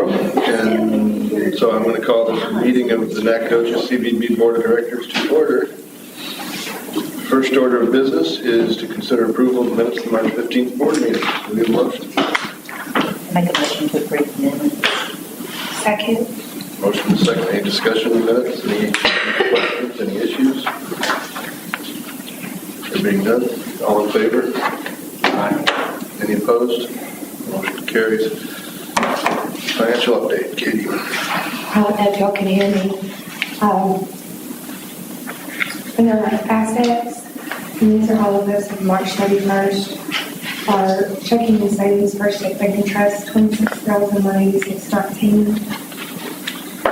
quorum, and so I'm going to call this meeting of the Nacogdoches CVB Board of Directors to order. First order of business is to consider approval of the minutes of the March 15th board meeting. Do we have a motion? Make a motion to approve the minutes. Second. Motion and second. Any discussion of the minutes? Any questions? Any issues? There being none, all in favor? Aye. Any opposed? Motion carries. Financial update, Katie. I don't know if y'all can hear me. Under our assets, and these are all of those of March 31st. Our checking and savings first state banking trust, $26,186.19.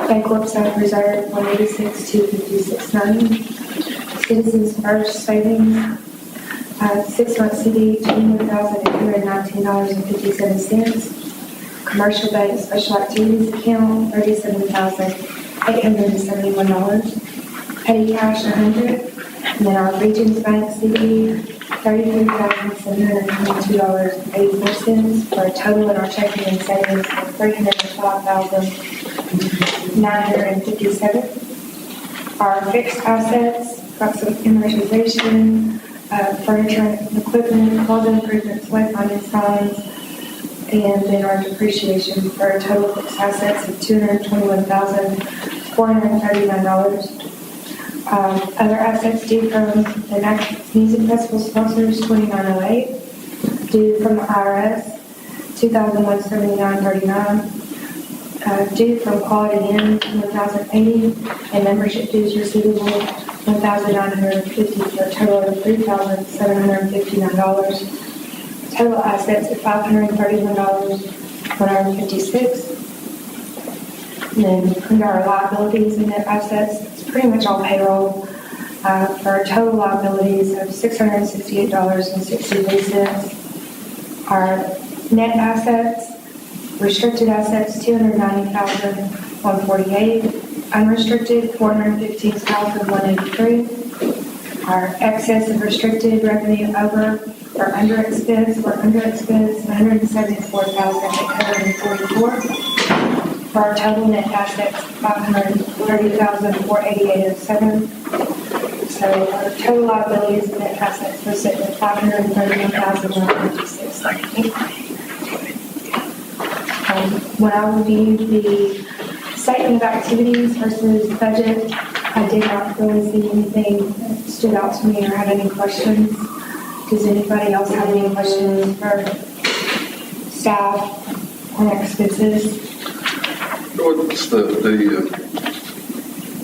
Bancorp side reserve, $186,256.90. Citizens first savings, 6-month CD, $21,819.57. Commercial bank special activities account, $37,871. Petty cash, $100. And then our Regions Bank CD, $33,722.84 for a total in our checking and savings of $305,957. Our fixed assets, got some amortization, furniture and equipment, closet improvements, wayfinding signs, and then our depreciation for a total fixed assets of $221,439. Other assets due from the Nacogdoches Music Festival sponsors, $2,908. Due from the IRS, $2,179.39. Due from Quality Inn, $1,080. And membership dues receivable, $1,950 for a total of $3,759. Total assets at $531.156. And then under our liabilities and net assets, it's pretty much all payroll for total liabilities of $668.63. Our net assets, restricted assets, $290,148. Unrestricted, $415,183. Our excess of restricted revenue over or under expense, $174,844. For our total net assets, $530,488.07. So our total liabilities and net assets were set at $531,156. When I reviewed the statement of activities versus budget, I did not really see anything that stood out to me or had any questions. Does anybody else have any questions for staff on expenses? What's the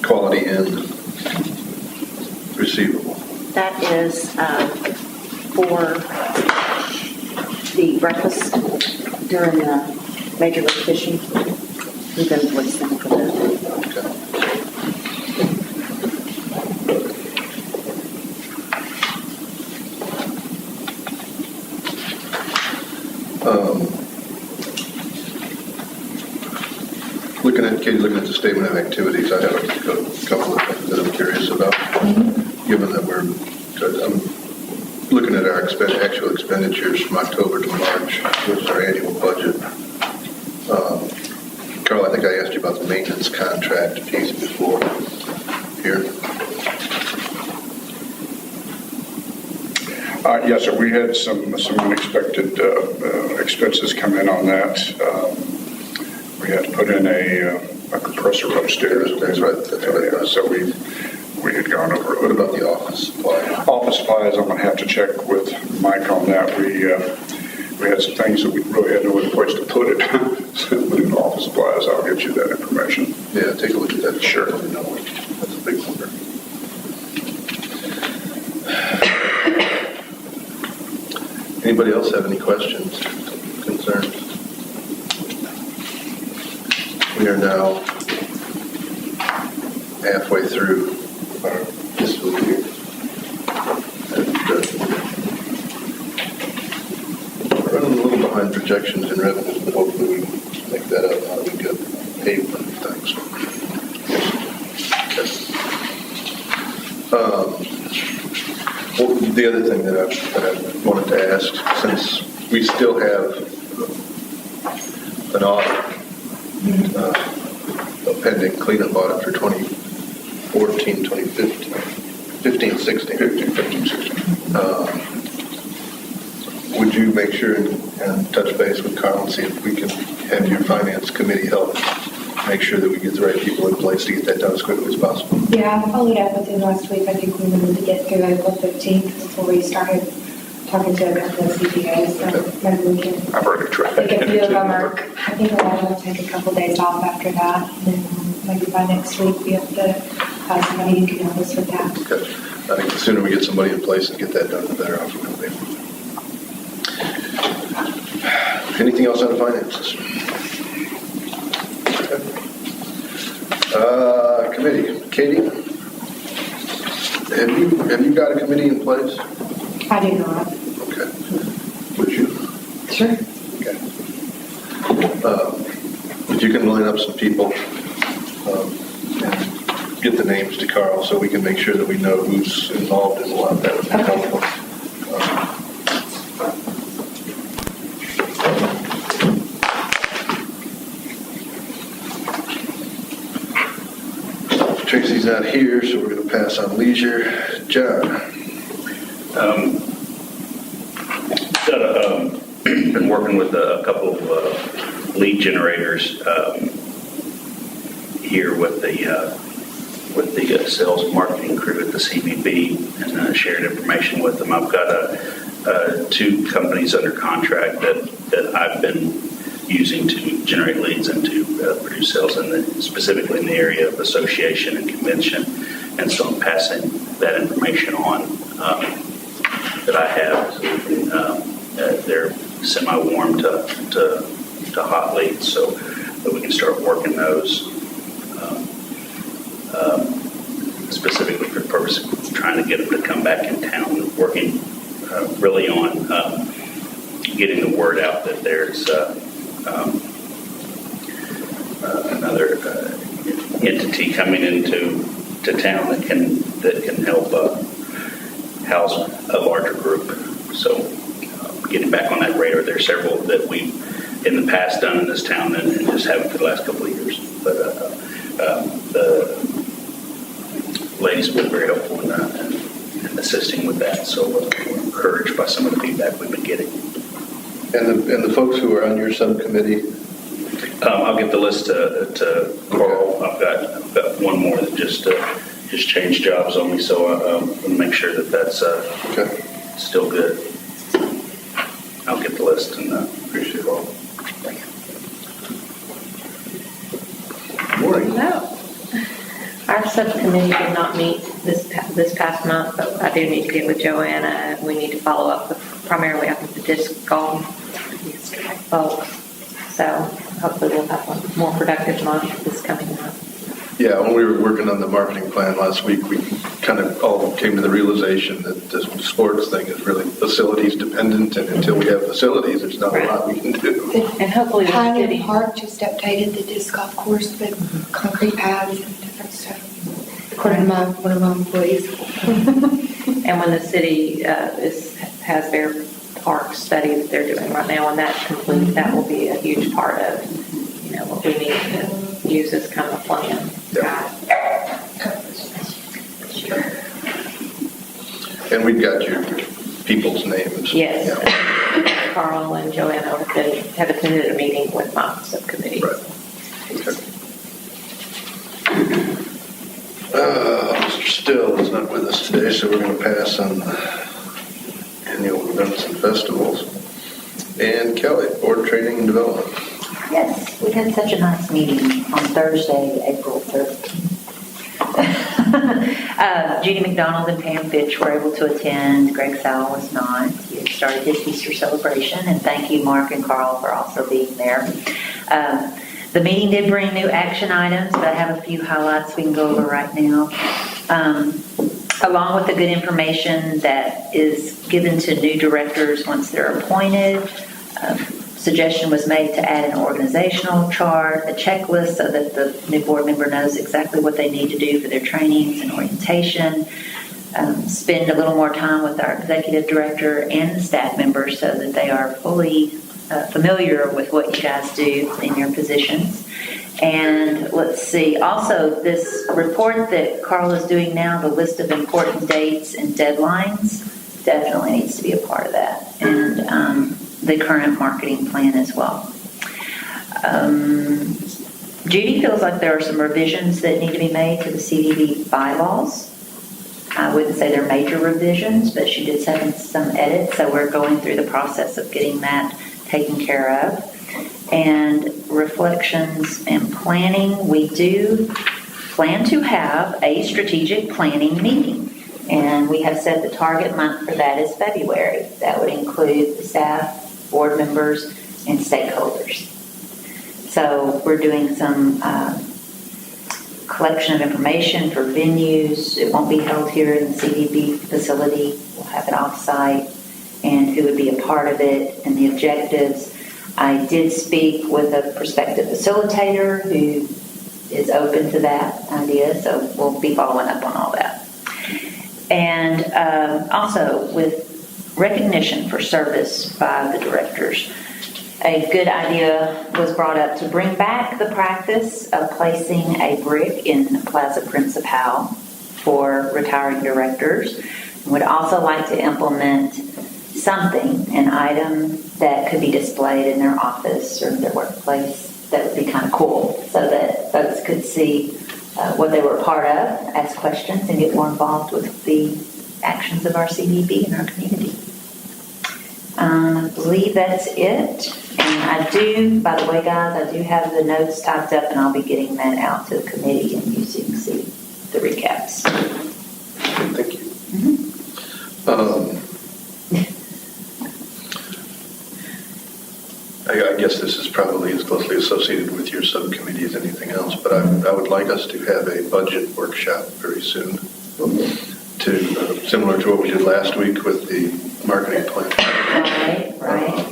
Quality Inn receivable? That is for the breakfast during the Major League Fishing. We've invoiced them for that. Okay. Looking at the statement of activities, I have a couple of things that I'm curious about. Given that I'm looking at our actual expenditures from October to March, which is our annual budget. Carl, I think I asked you about the maintenance contract piece before here. Yes, sir. We had some unexpected expenses come in on that. We had to put in a compressor upstairs. That's right. That's right. So we had gone over it. What about the office supply? Office supplies, I'm going to have to check with Mike on that. We had some things that we really had no other place to put it. So in office supplies, I'll get you that information. Yeah, take a look at that. Sure. That's a big number. Anybody else have any questions, concerns? We are now halfway through our fiscal year. And we're running a little behind projections and revenues, but hopefully we can make that up now that we get paid for things. Well, the other thing that I wanted to ask, since we still have an audit a pending cleanup audit for 2014, 2015, 15, 16. 15, 16. Would you make sure and touch base with Carl and see if we can have your finance committee help make sure that we get the right people in place to get that done as quickly as possible? Yeah, I followed up with him last week. I think we wanted to get through April 15th before we started talking to a couple of CPAs, so maybe we can. I've already tried. I think a few of them are, I think a lot of them will take a couple days off after that, and then maybe by next week we have to have somebody who can help us with that. Okay. I think the sooner we get somebody in place and get that done, the better off we're going to be. Anything else on the finances? Okay. Committee. Katie, have you got a committee in place? I do not. Okay. Would you? Sure. Okay. If you can line up some people and get the names to Carl so we can make sure that we know who's involved in what, that would be helpful. Tracy's not here, so we're going to pass on leisure. John. Been working with a couple of lead generators here with the sales and marketing crew at the CVB, and shared information with them. I've got two companies under contract that I've been using to generate leads and to produce sales, specifically in the area of association and convention. And so I'm passing that information on that I have. They're semi-warm to hot leads, so that we can start working those specifically for the purpose of trying to get them to come back in town, working really on getting the word out that there's another entity coming into town that can help house a larger group. So getting back on that radar, there's several that we've in the past done in this town and just haven't for the last couple of years. But the ladies have been very helpful in assisting with that. So we're encouraged by some of the feedback we've been getting. And the folks who are on your subcommittee? I'll get the list to Carl. I've got one more that just changed jobs on me, so I'll make sure that's okay. Still good. I'll get the list and appreciate it all. Thank you. Morning. No. Our subcommittee did not meet this past month, but I do need to get with Joanna. We need to follow up with primarily, I think, the disc golf folks. So hopefully we'll have a more productive month this coming month. Yeah, when we were working on the marketing plan last week, we kind of all came to the realization that this sports thing is really facilities dependent, and until we have facilities, there's not a lot we can do. And hopefully the Pioneer city Park just updated the disc golf course with concrete pads and different stuff, according to one of my employees. And when the city has their park study that they're doing right now, when that's complete, that will be a huge part of what we need to use as kind of a plan. Yeah. And we've got your people's names. Yes. Yeah. Carl and Joanna have attended a meeting with my subcommittee. Right. Okay. Mr. Still is not with us today, so we're going to pass on annual events and festivals. And Kelly, Board Training and Development. Yes, we had such a nice meeting on Thursday, April 13th. Judy McDonald and Pam Fitch were able to attend. Greg Sowell was not. He had started his Easter celebration, and thank you, Mark and Carl, for also being there. The meeting did bring new action items, but I have a few highlights we can go over right now. Along with the good information that is given to new directors once they're appointed, suggestion was made to add an organizational chart, a checklist, so that the new board member knows exactly what they need to do for their trainings and orientation. Spend a little more time with our executive director and the staff members so that they are fully familiar with what you guys do in your positions. And let's see, also this report that Carl is doing now, the list of important dates and deadlines, definitely needs to be a part of that. And the current marketing plan as well. Judy feels like there are some revisions that need to be made to the CVB bylaws. I wouldn't say they're major revisions, but she did some edits, so we're going through the process of getting that taken care of. And reflections and planning, we do plan to have a strategic planning meeting. And we have set the target month for that is February. That would include the staff, board members, and stakeholders. So we're doing some collection of information for venues. It won't be held here in the CVB facility. We'll have it off-site, and who would be a part of it and the objectives. I did speak with a prospective facilitator who is open to that idea, so we'll be following up on all that. And also with recognition for service by the directors. A good idea was brought up to bring back the practice of placing a brick in Plaza Principal for retiring directors. Would also like to implement something, an item that could be displayed in their office or their workplace that would be kind of cool, so that folks could see what they were a part of, ask questions, and get more involved with the actions of our CVB in our community. I believe that's it. And I do, by the way, guys, I do have the notes typed up, and I'll be getting that out to the committee and you can see the recaps. Thank you. I guess this is probably as closely associated with your subcommittee as anything else, but I would like us to have a budget workshop very soon, similar to what we did last week with the marketing plan. Right.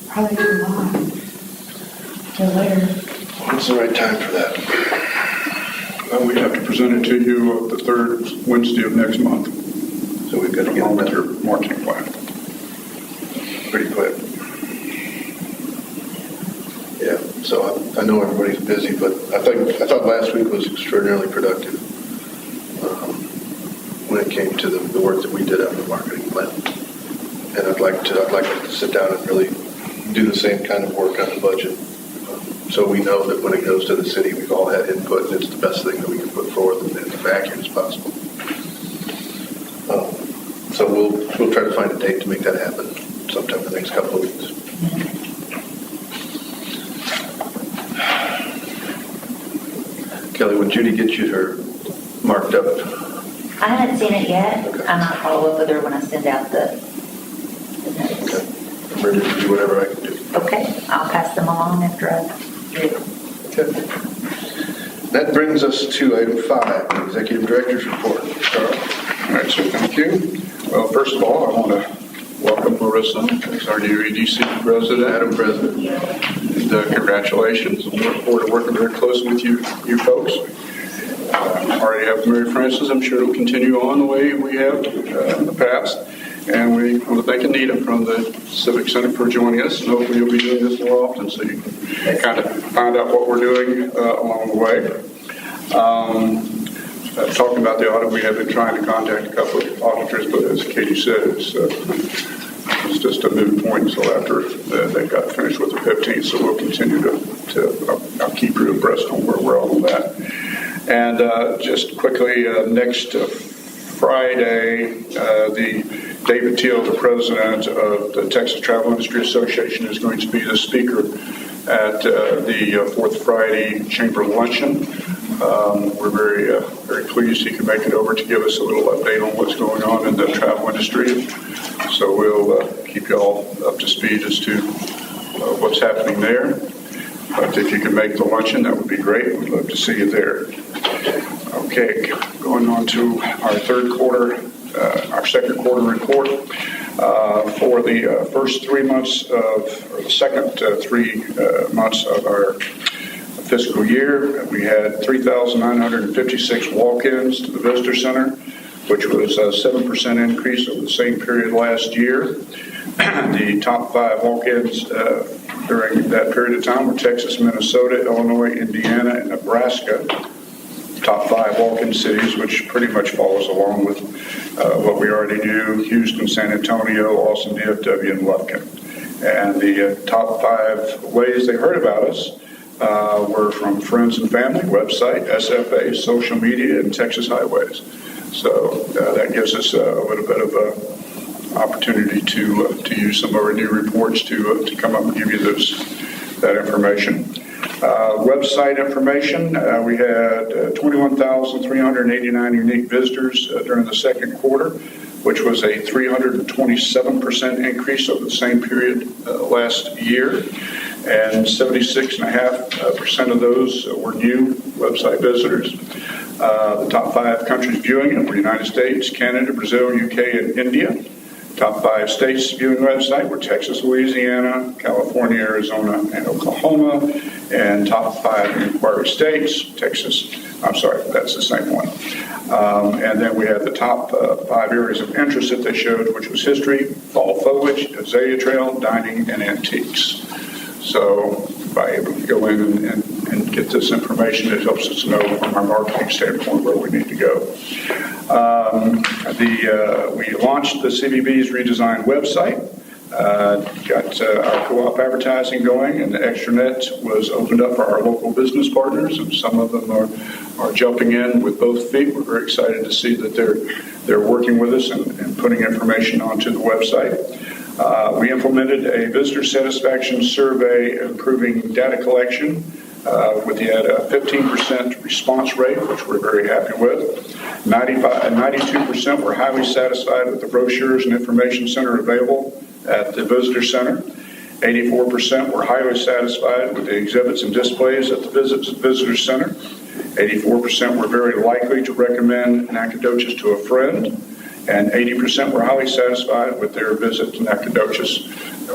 Probably July. Or later. What's the right time for that? We have to present it to you the third Wednesday of next month. So we've got to get along with it your marketing plan. pretty quick. Yeah, so I know everybody's busy, but I thought last week was extraordinarily productive when it came to the work that we did on the marketing plan. And I'd like to sit down and really do the same kind of work on the budget. So we know that when it goes to the city, we've all had input, and it's the best thing that we can put forward and as accurate as possible. So we'll try to find a date to make that happen sometime in the next couple of weeks. Kelly, when Judy gets you her marked up? I haven't seen it yet. Okay. I might follow up with her when I send out the notes. Okay. I'm ready to do whatever I can do. Okay, I'll pass them along after I do. Okay. That brings us to item 5, the Executive Director's Report. Carl? All right, so thank you. Well, first of all, I want to welcome Marissa as our new EDC president. Madam President. And congratulations. I look forward to working very closely with you folks. Already have Mary Frances. I'm sure it'll continue on the way we have in the past. And we want to thank Anita from the Civic Center for joining us. And hopefully you'll be doing this more often so you can kind of find out what we're doing along the way. Talking about the audit, we have been trying to contact a couple of auditors, but as Katie said, it's just a moot point until after they got finished with the 15th. So we'll continue to I'll keep you abreast on where we're on that. And just quickly, next Friday, the David Teal, the president of the Texas Travel Industry Association, is going to be the speaker at the Fourth Friday Chamber Luncheon. We're very pleased he can make it over to give us a little update on what's going on in the travel industry. So we'll keep you all up to speed as to what's happening there. But if you can make the luncheon, that would be great. We'd love to see you there. Okay, going on to our second quarter report. For the first 3 months or the second 3 months of our fiscal year, we had 3,956 walk-ins to the Visitor Center. which was a 7% increase over the same period last year. The top 5 walk-ins during that period of time were Texas, Minnesota, Illinois, Indiana, and Nebraska. Top 5 walk-in cities, which pretty much follows along with what we already knew: Houston, San Antonio, Austin, DFW, and Lufkin. And the top 5 ways they heard about us were from friends and family, website, SFA, social media, and Texas highways. So that gives us a little bit of a opportunity to use some of our new reports to come up and give you that information. Website information, we had 21,389 unique visitors during the second quarter, which was a 327% increase over the same period last year. And 76.5% of those were new website visitors. The top 5 countries viewing it were United States, Canada, Brazil, UK, and India. Top 5 states viewing the website were Texas, Louisiana, California, Arizona, and Oklahoma. And top 5 inquiry states, that's the same one. And then we had the top 5 areas of interest that they showed, which was history, fall foliage, azalea trail, dining, and antiques. So by able to go in and get this information, it helps us know from our marketing standpoint where we need to go. We launched the CVB's redesigned website, got our co-op advertising going, and the extranet was opened up for our local business partners, and some of them are jumping in with both feet. We're very excited to see that they're working with us and putting information onto the website. We implemented a visitor satisfaction survey improving data collection. We had a 15% response rate, which we're very happy with. 92% were highly satisfied with the brochures and information center available at the visitor center. 84% were highly satisfied with the exhibits and displays at the visitor center. 84% were very likely to recommend Nacogdoches to a friend. And 80% were highly satisfied with their visit to Nacogdoches.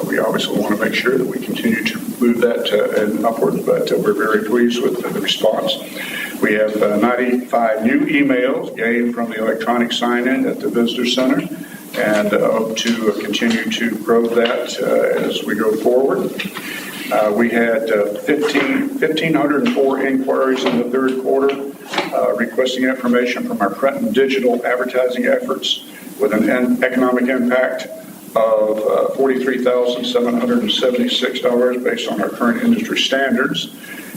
We obviously want to make sure that we continue to move that upward, but we're very pleased with the response. We have 95 new emails gained from the electronic sign-in at the visitor center, and hope to continue to grow that as we go forward. We had 1,504 inquiries in the third quarter requesting information from our print and digital advertising efforts with an economic impact of $43,776 based on our current industry standards.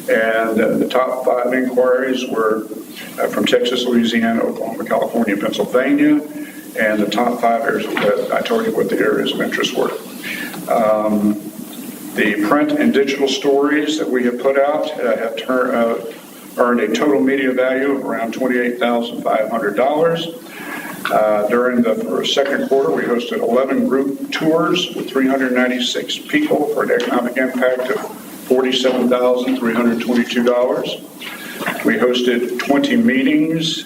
And the top 5 inquiries were from Texas, Louisiana, Oklahoma, California, and Pennsylvania. And the top 5 areas, I told you what the areas of interest were. The print and digital stories that we have put out have earned a total media value of around $28,500. During the second quarter, we hosted 11 group tours with 396 people for an economic impact of $47,322. We hosted 20 meetings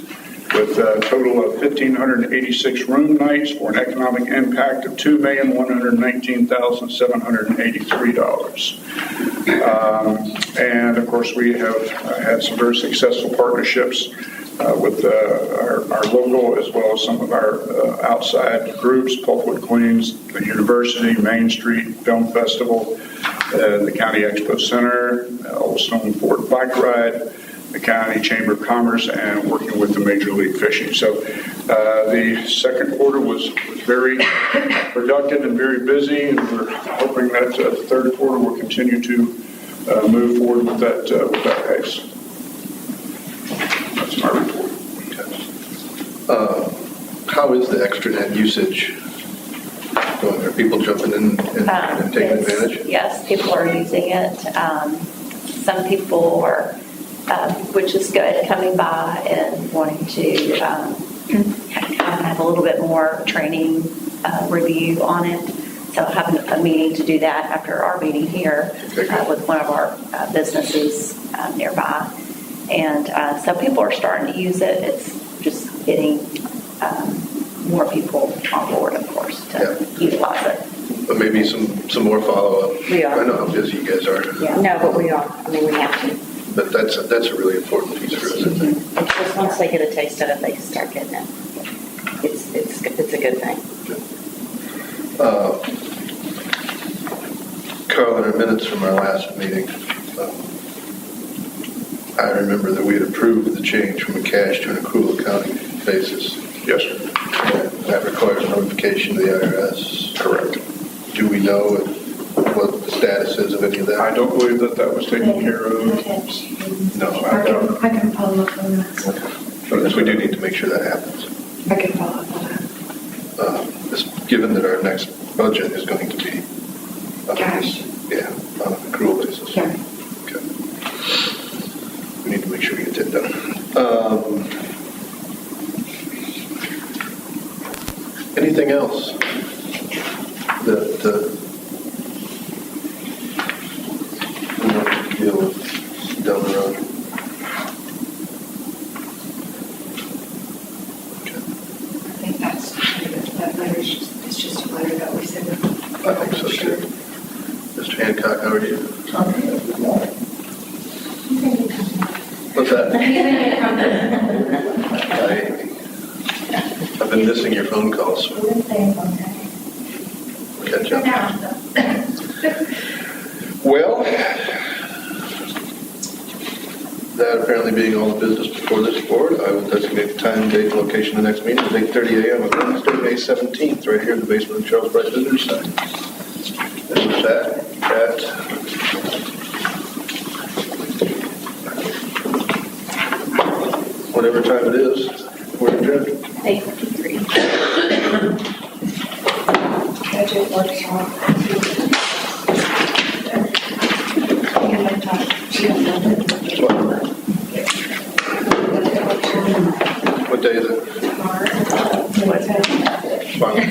with a total of 1,586 room nights for an economic impact of $2,119,783. And of course, we have had some very successful partnerships with our local as well as some of our outside groups, Pulpwood Queens, the University, Main Street Film Festival, the County Expo Center, Old Stone Fort Bike Ride, the County Chamber of Commerce, and working with the Major League Fishing. So the second quarter was very productive and very busy, and we're hoping that the third quarter will continue to move forward with that pace. That's my report. How is the extranet usage going? Are people jumping in and taking advantage? Yes, people are using it. Some people are, which is good, coming by and wanting to have a little bit more training review on it. So having a meeting to do that after our meeting here with one of our businesses nearby. And so people are starting to use it. It's just getting more people on board, of course, to utilize it. But maybe some more follow-up. We are. I know how busy you guys are. Yeah. No, but we are. I mean, we have to. But that's a really important piece for us, I think. Just once they get a taste of it, they can start getting it. good thing. Carl, in our minutes from our last meeting, I remember that we had approved the change from a cash to an accrual accounting basis. Yes, sir. And that requires notification to the IRS. Correct. Do we know what the status is of any of that? I don't believe that was taken care of. No, I can follow up on that. Because we do need to make sure that happens. I can follow up on that. Given that our next budget is going to be Cash. Yeah, on an accrual basis. Yeah. Okay. We need to make sure we get that done. Anything else that we want to deal with down the road? Okay. I think that letter is just a letter that we send them. I think so too. Mr. Hancock, how are you? What's that? I've been missing your phone calls. So catch up. Well, that apparently being all the business before this board, I will designate the time, date, and location of the next meeting at 8:30 a.m. on Wednesday, May 17th, right here in the basement of Charles Price Visitor Center. And with that, at whatever time it is, we're adjourned. 8:53. Budget workshop. What day is it? Tomorrow. Fine.